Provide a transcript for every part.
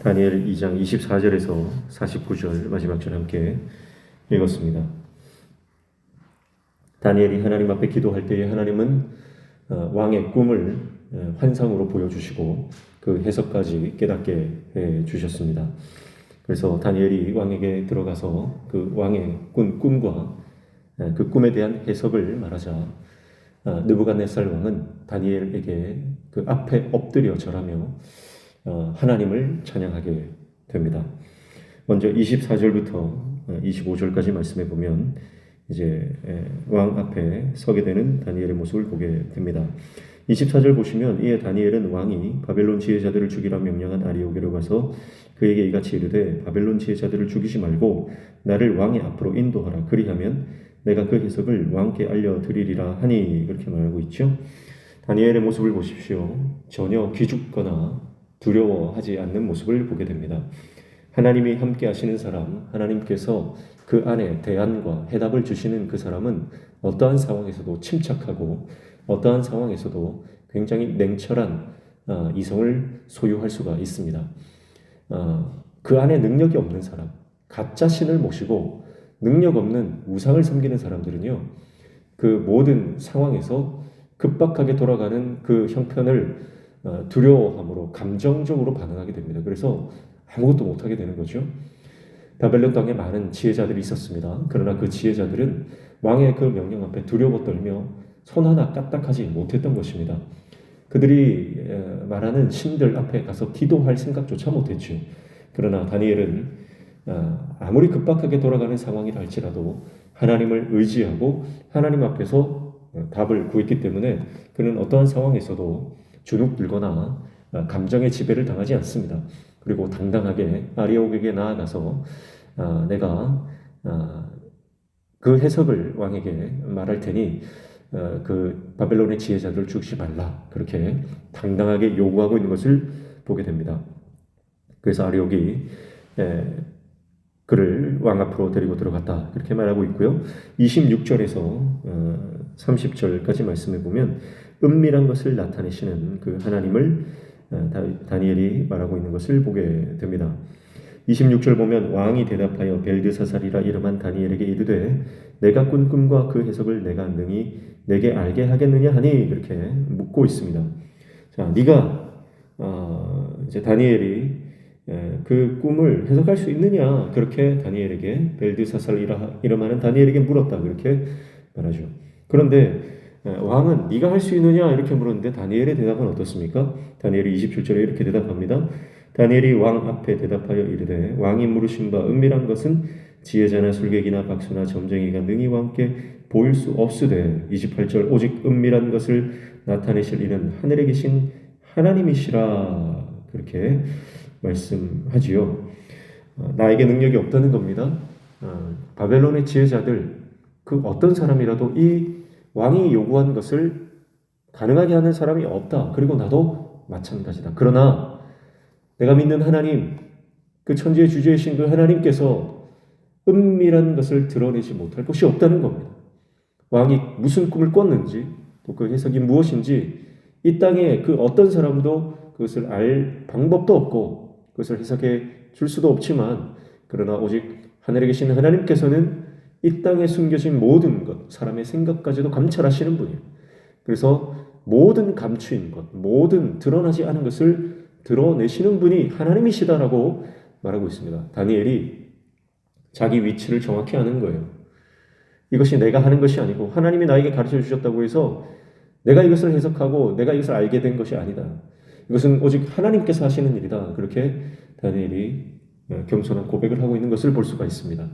다니엘 2장 24절에서 49절 마지막 절 함께 읽었습니다. 다니엘이 하나님 앞에 기도할 때에 하나님은 왕의 꿈을 환상으로 보여주시고 그 해석까지 깨닫게 해주셨습니다. 그래서 다니엘이 왕에게 들어가서 그 왕의 꿈과 그 꿈에 대한 해석을 말하자 느부갓네살 왕은 다니엘에게 그 앞에 엎드려 절하며 하나님을 찬양하게 됩니다. 먼저 24절부터 25절까지 말씀해 보면 이제 왕 앞에 서게 되는 다니엘의 모습을 보게 됩니다. 24절 보시면 이에 다니엘은 왕이 바벨론 지혜자들을 죽이라 명령한 아리오게로 가서 그에게 이같이 이르되 바벨론 지혜자들을 죽이지 말고 나를 왕의 앞으로 인도하라. 그리하면 내가 그 해석을 왕께 알려드리리라 하니 그렇게 말하고 있죠. 다니엘의 모습을 보십시오. 전혀 기죽거나 두려워하지 않는 모습을 보게 됩니다. 하나님이 함께 하시는 사람, 하나님께서 그 안에 대안과 해답을 주시는 그 사람은 어떠한 상황에서도 침착하고 어떠한 상황에서도 굉장히 냉철한 이성을 소유할 수가 있습니다. 그 안에 능력이 없는 사람, 가짜 신을 모시고 능력 없는 우상을 섬기는 사람들은요, 그 모든 상황에서 급박하게 돌아가는 그 형편을 두려워함으로 감정적으로 반응하게 됩니다. 그래서 아무것도 못하게 되는 거죠. 바벨론 땅에 많은 지혜자들이 있었습니다. 그러나 그 지혜자들은 왕의 그 명령 앞에 두려워 떨며 손 하나 까딱하지 못했던 것입니다. 그들이 말하는 신들 앞에 가서 기도할 생각조차 못했죠. 그러나 다니엘은 아무리 급박하게 돌아가는 상황이라 할지라도 하나님을 의지하고 하나님 앞에서 답을 구했기 때문에 그는 어떠한 상황에서도 주눅들거나 감정의 지배를 당하지 않습니다. 그리고 당당하게 아리옥에게 나아가서 내가 그 해석을 왕에게 말할 테니 그 바벨론의 지혜자들을 죽이지 말라. 그렇게 당당하게 요구하고 있는 것을 보게 됩니다. 그래서 아리옥이 그를 왕 앞으로 데리고 들어갔다. 그렇게 말하고 있고요. 26절에서 30절까지 말씀해 보면 은밀한 것을 나타내시는 그 하나님을 다니엘이 말하고 있는 것을 보게 됩니다. 26절 보면 왕이 대답하여 벨드사살이라 이름한 다니엘에게 이르되 내가 꾼 꿈과 그 해석을 내가 능히 내게 알게 하겠느냐 하니 그렇게 묻고 있습니다. 자, 네가 이제 다니엘이 그 꿈을 해석할 수 있느냐 그렇게 다니엘에게 벨드사살이라 이름하는 다니엘에게 물었다 그렇게 말하죠. 그런데 왕은 네가 할 수 있느냐 이렇게 물었는데 다니엘의 대답은 어떻습니까? 다니엘이 27절에 이렇게 대답합니다. 다니엘이 왕 앞에 대답하여 이르되 왕이 물으신 바 은밀한 것은 지혜자나 술객이나 박수나 점쟁이가 능히 왕께 보일 수 없으되 28절 오직 은밀한 것을 나타내실 이는 하늘에 계신 하나님이시라 그렇게 말씀하지요. 나에게 능력이 없다는 겁니다. 바벨론의 지혜자들 그 어떤 사람이라도 이 왕이 요구한 것을 가능하게 하는 사람이 없다. 그리고 나도 마찬가지다. 그러나 내가 믿는 하나님, 그 천지의 주제이신 그 하나님께서 은밀한 것을 드러내지 못할 것이 없다는 겁니다. 왕이 무슨 꿈을 꿨는지, 또 그 해석이 무엇인지 이 땅에 그 어떤 사람도 그것을 알 방법도 없고 그것을 해석해 줄 수도 없지만 그러나 오직 하늘에 계신 하나님께서는 이 땅에 숨겨진 모든 것, 사람의 생각까지도 감찰하시는 분이에요. 그래서 모든 감추인 것, 모든 드러나지 않은 것을 드러내시는 분이 하나님이시다라고 말하고 있습니다. 다니엘이 자기 위치를 정확히 아는 거예요. 이것이 내가 하는 것이 아니고 하나님이 나에게 가르쳐 주셨다고 해서 내가 이것을 해석하고 내가 이것을 알게 된 것이 아니다. 이것은 오직 하나님께서 하시는 일이다. 그렇게 다니엘이 겸손한 고백을 하고 있는 것을 볼 수가 있습니다.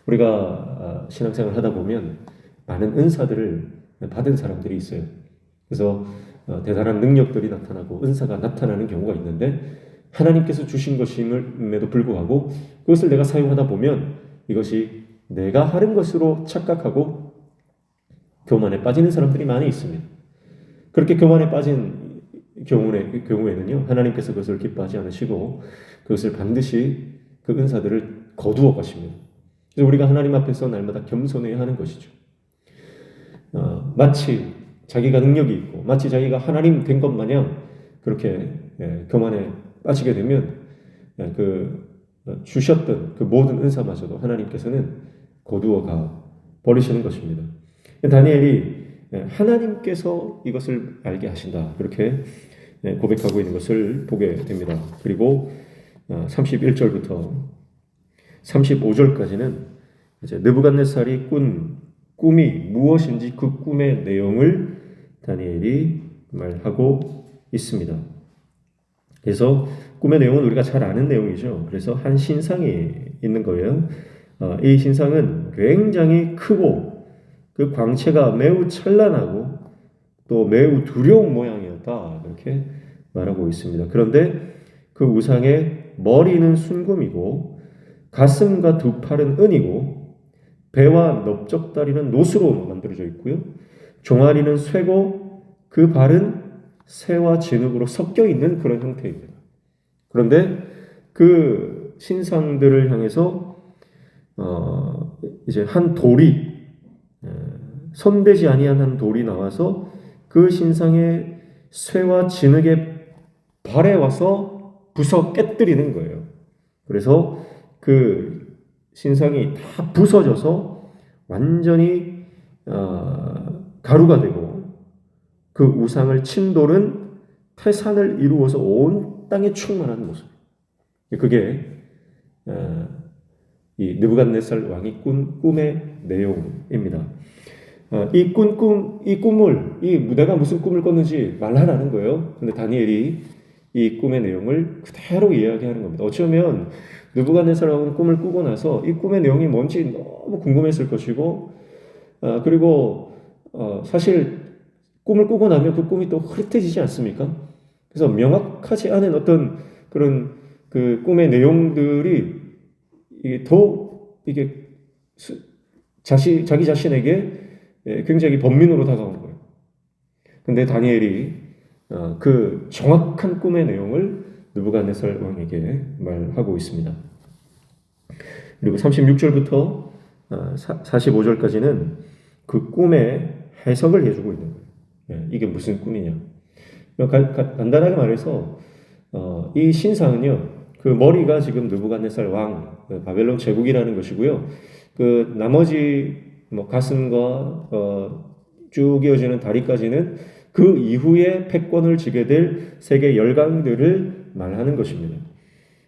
우리가 신앙생활을 하다 보면 많은 은사들을 받은 사람들이 있어요. 그래서 대단한 능력들이 나타나고 은사가 나타나는 경우가 있는데 하나님께서 주신 것임에도 불구하고 그것을 내가 사용하다 보면 이것이 내가 하는 것으로 착각하고 교만에 빠지는 사람들이 많이 있습니다. 그렇게 교만에 빠진 경우에는요 하나님께서 그것을 기뻐하지 않으시고 그것을 반드시 그 은사들을 거두어 가십니다. 그래서 우리가 하나님 앞에서 날마다 겸손해야 하는 것이죠. 마치 자기가 능력이 있고 마치 자기가 하나님 된 것 마냥 그렇게 교만에 빠지게 되면 주셨던 그 모든 은사마저도 하나님께서는 거두어가 버리시는 것입니다. 다니엘이 하나님께서 이것을 알게 하신다, 그렇게 고백하고 있는 것을 보게 됩니다. 그리고 31절부터 35절까지는 이제 느부갓네살이 꾼 꿈이 무엇인지 그 꿈의 내용을 다니엘이 말하고 있습니다. 그래서 꿈의 내용은 우리가 잘 아는 내용이죠. 그래서 한 신상이 있는 거예요. 이 신상은 굉장히 크고 그 광채가 매우 찬란하고 또 매우 두려운 모양이었다, 이렇게 말하고 있습니다. 그런데 그 우상의 머리는 순금이고 가슴과 두 팔은 은이고 배와 넓적다리는 노수로 만들어져 있고요. 종아리는 쇠고 그 발은 새와 진흙으로 섞여 있는 그런 형태입니다. 그런데 그 신상들을 향해서 이제 한 돌이, 손대지 아니한 한 돌이 나와서 그 신상의 쇠와 진흙의 발에 와서 부서 깨뜨리는 거예요. 그래서 그 신상이 다 부서져서 완전히 가루가 되고 그 우상을 친 돌은 태산을 이루어서 온 땅에 충만한 모습. 그게 이 느부갓네살 왕이 꾼 꿈의 내용입니다. 이 꿈을, 내가 무슨 꿈을 꿨는지 말하라는 거예요. 근데 다니엘이 이 꿈의 내용을 그대로 이야기하는 겁니다. 어쩌면 느부갓네살 왕은 꿈을 꾸고 나서 이 꿈의 내용이 뭔지 너무 궁금했을 것이고, 그리고 사실 꿈을 꾸고 나면 그 꿈이 또 흐릿해지지 않습니까? 그래서 명확하지 않은 어떤 그런 그 꿈의 내용들이 자기 자신에게 굉장히 번민으로 다가오는 거예요. 근데 다니엘이 그 정확한 꿈의 내용을 느부갓네살 왕에게 말하고 있습니다. 그리고 36절부터 45절까지는 그 꿈의 해석을 해주고 있는 거예요. 이게 무슨 꿈이냐? 간단하게 말해서 이 신상은요, 그 머리가 지금 느부갓네살 왕, 바벨론 제국이라는 것이고요. 그 나머지 가슴과 쭉 이어지는 다리까지는 그 이후에 패권을 지게 될 세계 열강들을 말하는 것입니다.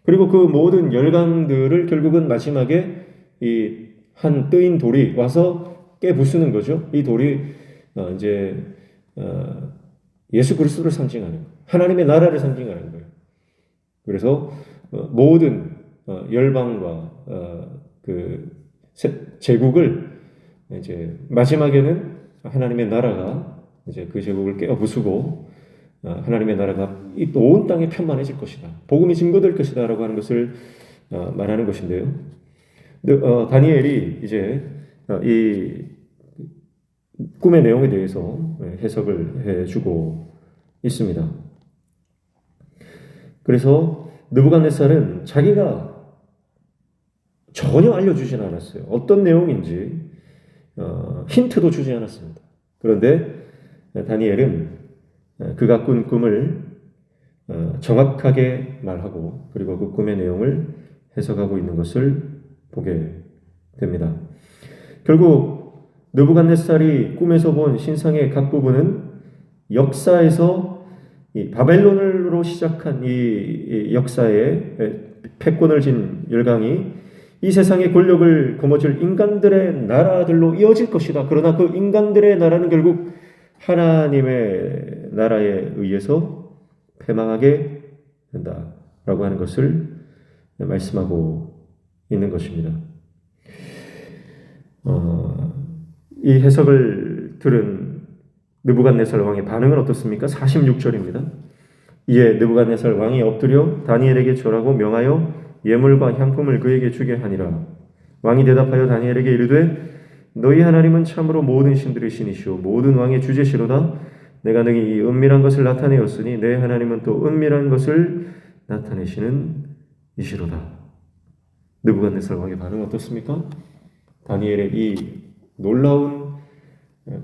그리고 그 모든 열강들을 결국은 마지막에 이 한 뜨인 돌이 와서 깨부수는 거죠. 이 돌이 이제 예수 그리스도를 상징하는 거예요. 하나님의 나라를 상징하는 거예요. 그래서 모든 열방과 그 제국을 이제 마지막에는 하나님의 나라가 이제 그 제국을 깨부수고 하나님의 나라가 이 온 땅에 편만해질 것이다, 복음이 증거될 것이다라고 하는 것을 말하는 것인데요. 다니엘이 이제 이 꿈의 내용에 대해서 해석을 해주고 있습니다. 그래서 느부갓네살은 자기가 전혀 알려주진 않았어요. 어떤 내용인지 힌트도 주지 않았습니다. 그런데 다니엘은 그가 꾼 꿈을 정확하게 말하고 그리고 그 꿈의 내용을 해석하고 있는 것을 보게 됩니다. 결국 느부갓네살이 꿈에서 본 신상의 각 부분은 역사에서 이 바벨론으로 시작한 이 역사의 패권을 진 열강이 이 세상의 권력을 거머쥘 인간들의 나라들로 이어질 것이다. 그러나 그 인간들의 나라는 결국 하나님의 나라에 의해서 패망하게 된다라고 하는 것을 말씀하고 있는 것입니다. 이 해석을 들은 느부갓네살 왕의 반응은 어떻습니까? 46절입니다. 이에 느부갓네살 왕이 엎드려 다니엘에게 절하고 명하여 예물과 향품을 그에게 주게 하니라. 왕이 대답하여 다니엘에게 이르되 너희 하나님은 참으로 모든 신들의 신이시오 모든 왕의 주제시로다. 내가 능히 이 은밀한 것을 나타내었으니 내 하나님은 또 은밀한 것을 나타내시는 이시로다. 느부갓네살 왕의 반응은 어떻습니까? 다니엘의 이 놀라운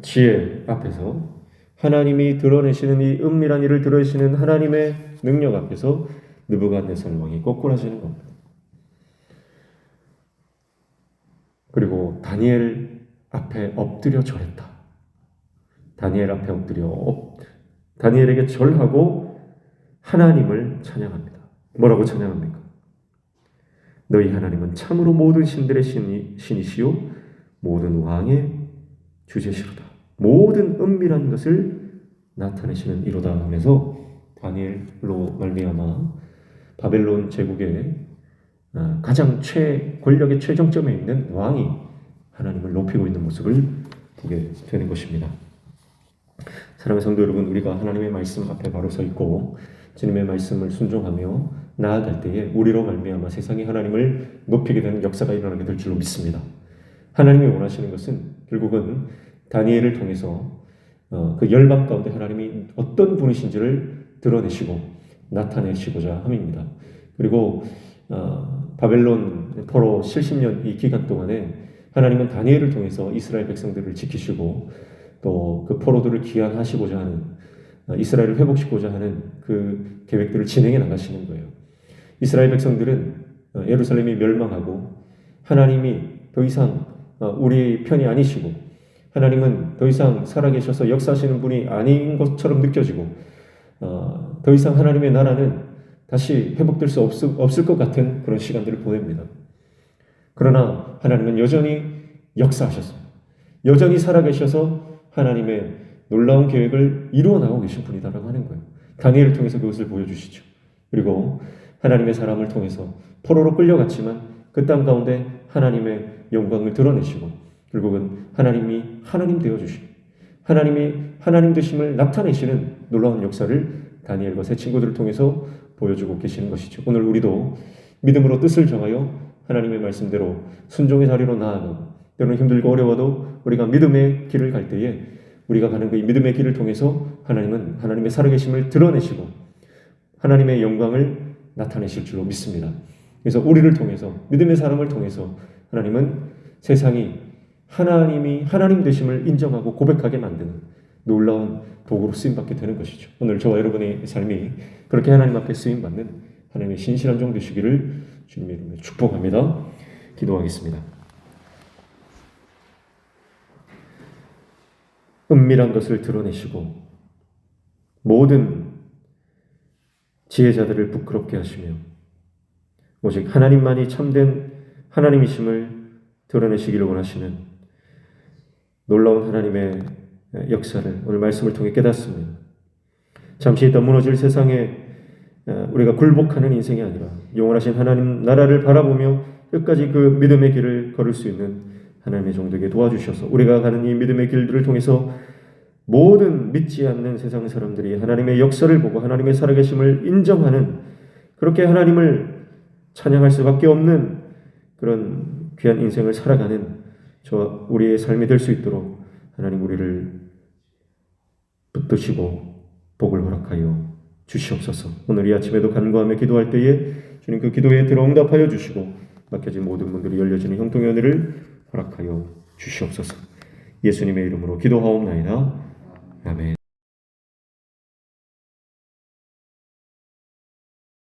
지혜 앞에서, 하나님이 드러내시는 이 은밀한 일을 드러내시는 하나님의 능력 앞에서 느부갓네살 왕이 꼬꾸라지는 겁니다. 그리고 다니엘 앞에 엎드려 절했다. 다니엘 앞에 엎드려 다니엘에게 절하고 하나님을 찬양합니다. 뭐라고 찬양합니까? 너희 하나님은 참으로 모든 신들의 신이시요 모든 왕의 주제시로다. 모든 은밀한 것을 나타내시는 이로다 하면서 다니엘로 말미암아 바벨론 제국의 가장 권력의 최정점에 있는 왕이 하나님을 높이고 있는 모습을 보게 되는 것입니다. 사랑하는 성도 여러분, 우리가 하나님의 말씀 앞에 바로 서 있고 주님의 말씀을 순종하며 나아갈 때에 우리로 말미암아 세상이 하나님을 높이게 되는 역사가 일어나게 될 줄로 믿습니다. 하나님이 원하시는 것은 결국은 다니엘을 통해서 그 열방 가운데 하나님이 어떤 분이신지를 드러내시고 나타내시고자 함입니다. 그리고 바벨론 포로 70년 이 기간 동안에 하나님은 다니엘을 통해서 이스라엘 백성들을 지키시고 또 그 포로들을 귀환하시고자 하는 이스라엘을 회복시키고자 하는 그 계획들을 진행해 나가시는 거예요. 이스라엘 백성들은 예루살렘이 멸망하고 하나님이 더 이상 우리 편이 아니시고 하나님은 더 이상 살아계셔서 역사하시는 분이 아닌 것처럼 느껴지고 더 이상 하나님의 나라는 다시 회복될 수 없을 것 같은 그런 시간들을 보냅니다. 그러나 하나님은 여전히 역사하셨어요. 여전히 살아계셔서 하나님의 놀라운 계획을 이루어 나가고 계신 분이다라고 하는 거예요. 다니엘을 통해서 그것을 보여주시죠. 그리고 하나님의 사람을 통해서 포로로 끌려갔지만 그 땅 가운데 하나님의 영광을 드러내시고 결국은 하나님이 하나님 되어주시고 하나님이 하나님 되심을 나타내시는 놀라운 역사를 다니엘과 세 친구들을 통해서 보여주고 계시는 것이죠. 오늘 우리도 믿음으로 뜻을 정하여 하나님의 말씀대로 순종의 자리로 나아가고 때로는 힘들고 어려워도 우리가 믿음의 길을 갈 때에 우리가 가는 그 믿음의 길을 통해서 하나님은 하나님의 살아계심을 드러내시고 하나님의 영광을 나타내실 줄로 믿습니다. 그래서 우리를 통해서 믿음의 사람을 통해서 하나님은 세상이 하나님이 하나님 되심을 인정하고 고백하게 만드는 놀라운 도구로 쓰임받게 되는 것이죠. 오늘 저와 여러분의 삶이 그렇게 하나님 앞에 쓰임받는 하나님의 신실한 종 되시기를 주님의 이름으로 축복합니다. 기도하겠습니다. 은밀한 것을 드러내시고 모든 지혜자들을 부끄럽게 하시며 오직 하나님만이 참된 하나님이심을 드러내시기를 원하시는 놀라운 하나님의 역사를 오늘 말씀을 통해 깨닫습니다. 잠시 있다 무너질 세상에 우리가 굴복하는 인생이 아니라 영원하신 하나님 나라를 바라보며 끝까지 그 믿음의 길을 걸을 수 있는 하나님의 종들에게 도와주셔서 우리가 가는 이 믿음의 길들을 통해서 모든 믿지 않는 세상 사람들이 하나님의 역사를 보고 하나님의 살아계심을 인정하는 그렇게 하나님을 찬양할 수밖에 없는 그런 귀한 인생을 살아가는 우리의 삶이 될 수 있도록 하나님 우리를 붙드시고 복을 허락하여 주시옵소서. 오늘 이 아침에도 간구하며 기도할 때에 주님 그 기도에 들어응답하여 주시고 막혀진 모든 문들이 열려지는 형통의 은혜를 허락하여 주시옵소서. 예수님의 이름으로 기도하옵나이다. 아멘.